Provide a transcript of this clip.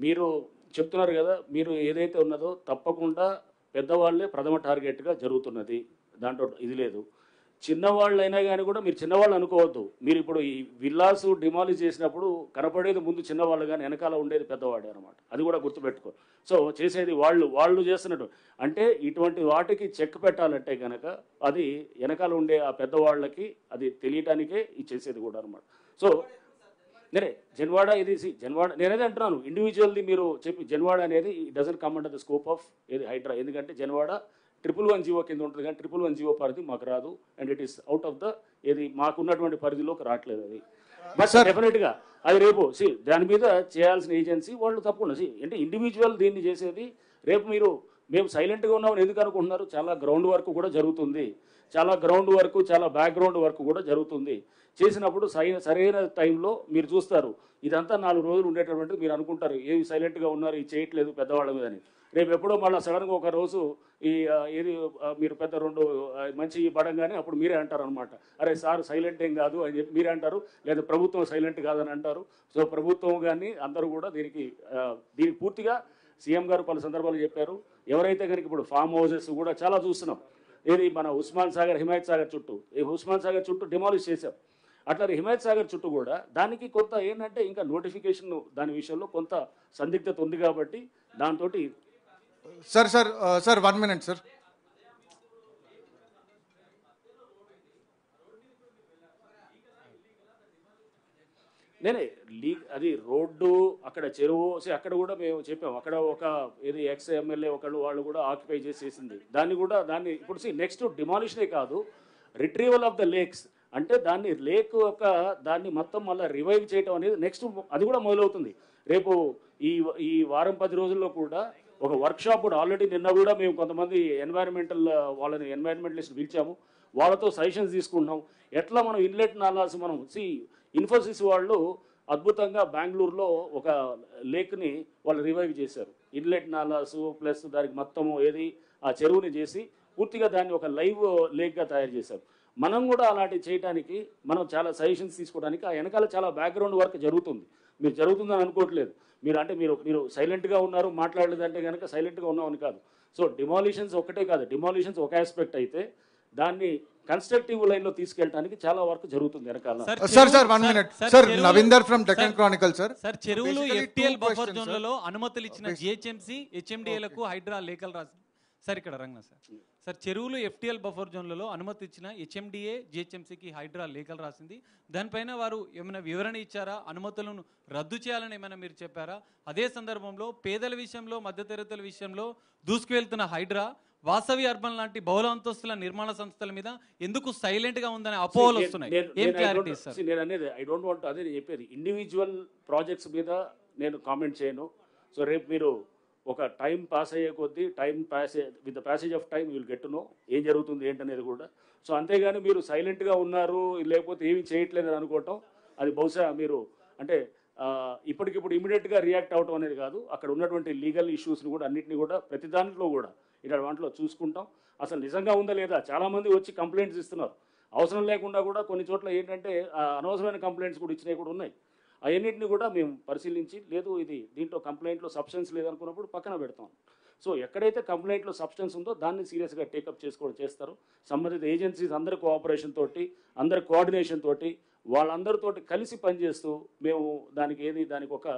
మీరు చెప్తున్నారు కదా, మీరు ఏదైతే ఉన్నదో తప్పకుండా పెద్దవాళ్ళే ప్రథమ టార్గెట్గా జరుగుతున్నది, దాంట్లో ఇది లేదు. చిన్నవాళ్ళైనా కానీ కూడా మీరు చిన్నవాళ్ళు అనుకోవద్దు. మీరు ఇప్పుడు ఈ విల్లాసు డిమాలిష్ చేసినప్పుడు కనపడేది ముందు చిన్నవాళ్ళు, కానీ వెనకాల ఉండేది పెద్దవాడే అనమాట. అది కూడా గుర్తుపెట్టుకో. సో చేసేది వాళ్ళు చేస్తున్నట్టు అంటే ఇటువంటి వాటికి చెక్ పెట్టాలంటే కనుక అది వెనకాల ఉండే ఆ పెద్దవాళ్ళకి అది తెలియటానికే ఇది చేసేది కూడా అనమాట. సో నేనే జన్వాడ ఇది జన్వాడ నేనేది అంటున్నాను, ఇండివిజువల్ది మీరు చెప్పి జన్వాడ అనేది doesn't come under the scope of ఏది హైడ్రా. ఎందుకంటే జన్వాడ 111 జీవో కింద ఉంటుంది, కానీ 111 జీవో పరిధి మాకు రాదు. And it is out of the ఏది మాకున్నటువంటి పరిధిలోకి రావట్లేదు అది. బట్ డెఫినెట్గా అది రేపు దాని మీద చేయాల్సిన ఏజెన్సీ వాళ్ళు తప్పకుండా అంటే ఇండివిజువల్ దీన్ని చేసేది. రేపు మేము సైలెంట్గా ఉన్నామని ఎందుకు అనుకుంటున్నారు? చాలా గ్రౌండ్ వర్క్ కూడా జరుగుతుంది, చాలా బ్యాక్గ్రౌండ్ వర్క్ కూడా జరుగుతుంది. చేసినప్పుడు సరైన టైంలో మీరు చూస్తారు. ఇదంతా 4 రోజులు ఉండేటటువంటి మీరు అనుకుంటారు ఏమి సైలెంట్గా ఉన్నారు, ఇది చేయట్లేదు పెద్దవాళ్ళ మీద అని. రేపు ఎప్పుడో మళ్ళీ సడన్గా ఒక రోజు ఏది మీరు పెద్ద 2 మంచి పడంగానే అప్పుడు మీరే అంటారు అనమాట, అరే సార్ సైలెంట్ ఏం కాదు అని చెప్పి మీరే అంటారు, లేదా ప్రభుత్వం సైలెంట్ కాదని అంటారు. సో ప్రభుత్వం కానీ అందరూ కూడా దీనికి పూర్తిగా సీఎం గారు పలు సందర్భాలు చెప్పారు. ఎవరైతే కనుక ఇప్పుడు ఫామ్ హౌసెస్ కూడా చాలా చూస్తున్నాం, ఏది మన ఉస్మాన్ సాగర్ హిమాయత్ సాగర్ చుట్టూ ఉస్మాన్ సాగర్ చుట్టూ డిమాలిష్ చేశాం. అట్లా హిమాయత్ సాగర్ చుట్టూ కూడా దానికి కొంత ఏంటంటే ఇంకా నోటిఫికేషన్ దాని విషయంలో కొంత సందిగ్ధత ఉంది కాబట్టి దాంతో సార్ 1 minute సార్. అది రోడ్డు అక్కడ చెరువు అక్కడ కూడా మేము చెప్పాము. అక్కడ ఒక ఏది ఎక్స్ ఎమ్మెల్యే వాళ్ళు కూడా ఆక్యుపై చేసేసింది దాన్ని ఇప్పుడు నెక్స్ట్ డిమాలిషనే కాదు, రిట్రీవల్ ఆఫ్ ద లేక్స్ అంటే దాన్ని మొత్తం మళ్ళీ రివైవ్ చేయడం అనేది నెక్స్ట్ అది కూడా మొదలవుతుంది రేపు. ఈ వారం 10 రోజుల్లో కూడా ఒక వర్క్షాప్ కూడా ఆల్రెడీ నిన్న కూడా మేము కొంతమంది ఎన్వైరన్మెంటలిస్ట్ పిలిచాము, వాళ్ళతో సజెషన్స్ తీసుకుంటున్నాం. ఎట్లా మనం ఇన్లెట్ నాలాస్ ఇన్ఫోసిస్ వాళ్ళు అద్భుతంగా బెంగళూరులో ఒక లేక్ని వాళ్ళు రివైవ్ చేశారు. ఇన్లెట్ నాలాసు ప్లస్ దానికి మొత్తము ఏది ఆ చెరువుని చేసి పూర్తిగా దాన్ని ఒక లైవ్ లేక్గా తయారు చేశారు. మనం కూడా అలాంటివి చేయడానికి మనం చాలా సజెషన్స్ తీసుకోవడానికి ఆ వెనకాల చాలా బ్యాక్గ్రౌండ్ వర్క్ జరుగుతుంది. మీరు జరుగుతుందని అనుకోవట్లేదు. మీరు సైలెంట్గా ఉన్నారు, మాట్లాడలేదంటే కనుక సైలెంట్గా ఉన్నామని కాదు. సో డిమాలిషన్స్ ఒకటే కాదు, డిమాలిషన్స్ ఒక ఆస్పెక్ట్ అయితే దాన్ని కన్స్ట్రక్టివ్ లైన్ లో తీసుకెళ్ళడానికి చాలా వర్క్ జరుగుతుంది వెనకాల. Sir 1 minute sir. Navinder from Deccan Chronicle sir. Sir చెరువులు ఎఫ్టీఎల్ బఫర్ జోన్లలో అనుమతులు ఇచ్చిన జిహెచ్ఎంసీ హెచ్ఎండిఏలకు హైడ్రా లేఖలు రాసి సార్ ఇక్కడ రంగనా సార్ చెరువులు ఎఫ్టీఎల్ బఫర్ జోన్లలో అనుమతి ఇచ్చిన హెచ్ఎండిఏ జిహెచ్ఎంసీకి హైడ్రా లేఖలు రాసింది. దానిపైన వారు ఏమైనా వివరణ ఇచ్చారా? అనుమతులను రద్దు చేయాలని ఏమైనా మీరు చెప్పారా? అదే సందర్భంలో పేదల విషయంలో మధ్యతరగతుల విషయంలో దూసుకువెళ్తున్న హైడ్రా వాసవి అర్బన్ లాంటి బహుళ అంతస్తుల నిర్మాణ సంస్థల మీద ఎందుకు సైలెంట్ గా ఉందని అపోహలు వస్తున్నాయి? ఏం క్లారిటీ సార్? నేను అనేది ఐ డోంట్ వాంట్, అదే నేను చెప్పేది, ఇండివిజువల్ ప్రాజెక్ట్స్ మీద నేను కామెంట్ చేయను. సో రేపు మీరు ఒక టైం పాస్ అయ్యే కొద్దీ with the passage of time will get to know ఏం జరుగుతుంది ఏంటనేది కూడా. సో అంతేగాని మీరు సైలెంట్గా ఉన్నారు లేకపోతే ఏమీ చేయట్లేదు అని అనుకోవటం అది బహుశా మీరు అంటే ఇప్పటికిప్పుడు ఇమీడియట్గా రియాక్ట్ అవటం అనేది కాదు. అక్కడ ఉన్నటువంటి లీగల్ ఇష్యూస్ని కూడా అన్నింటినీ కూడా ప్రతి దాంట్లో కూడా వాటిలో చూసుకుంటాం. అసలు నిజంగా ఉందా లేదా? చాలామంది వచ్చి కంప్లైంట్స్ ఇస్తున్నారు, అవసరం లేకుండా కూడా కొన్ని చోట్ల ఏంటంటే అనవసరమైన కంప్లైంట్స్ కూడా ఇచ్చినవి కూడా ఉన్నాయి. అవన్నింటినీ కూడా మేము పరిశీలించి లేదు దీంట్లో కంప్లైంట్లో సబ్స్టెన్స్ లేదనుకున్నప్పుడు పక్కన పెడతాం. సో ఎక్కడైతే కంప్లైంట్లో సబ్స్టెన్స్ ఉందో దాన్ని సీరియస్గా టేకప్ చేస్తారు. సంబంధిత ఏజెన్సీస్ అందరి కోఆపరేషన్ తోటి, అందరి కోఆర్డినేషన్ తోటి, వాళ్ళందరితోటి కలిసి పనిచేస్తూ మేము దానికి ఒక